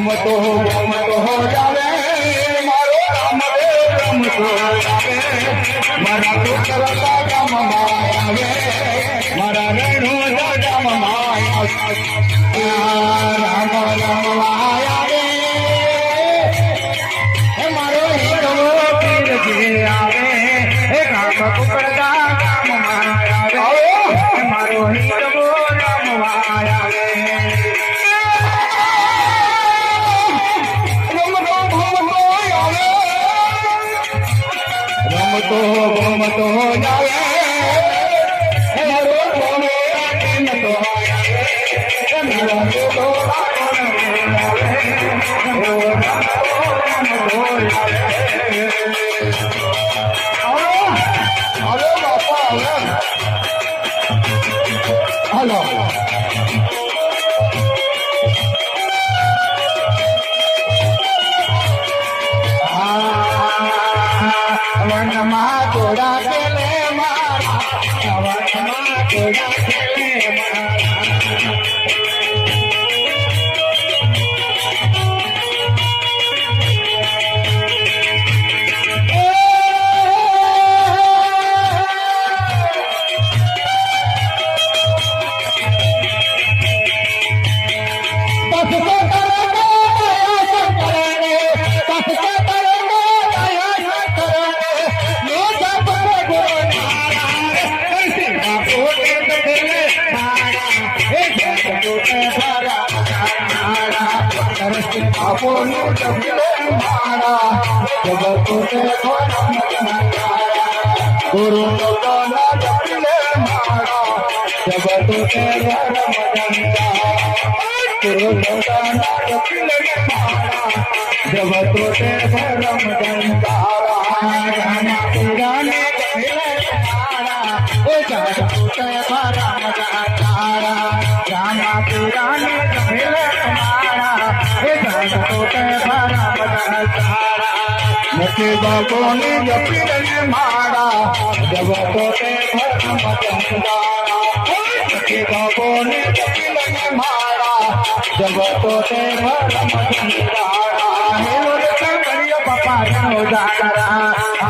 हो जावे मारो रामदेव रमतो जावे मारा पुत्रता राम मायावे मारा रेणु राम माया राम राम मायावे मारो हिरो पीर जी आवे राम पुत्रता राम मायावे मारो हिरो राम मायावे घूमतो हो जावे हेलो वनमा तोड़ा केले मारा वनमा तोड़ा केले मारा आपनो जपले मारा जगतो ते गुरु लोकाना जपले मारा जगतो ते रमजंदा गुरु लोकाना जपले मारा जगतो ते रमजंदा रामा पुराने जपले मारा ओ जगतो ते रमजंदा रामा पुराने जपले मारा मुखे बाबो ने जपले मारा जब तोते भरम जंदारा मुखे बाबो ने जपले मारा जब तोते भरम जंदारा हेलो रे करियो पापा नो जागरा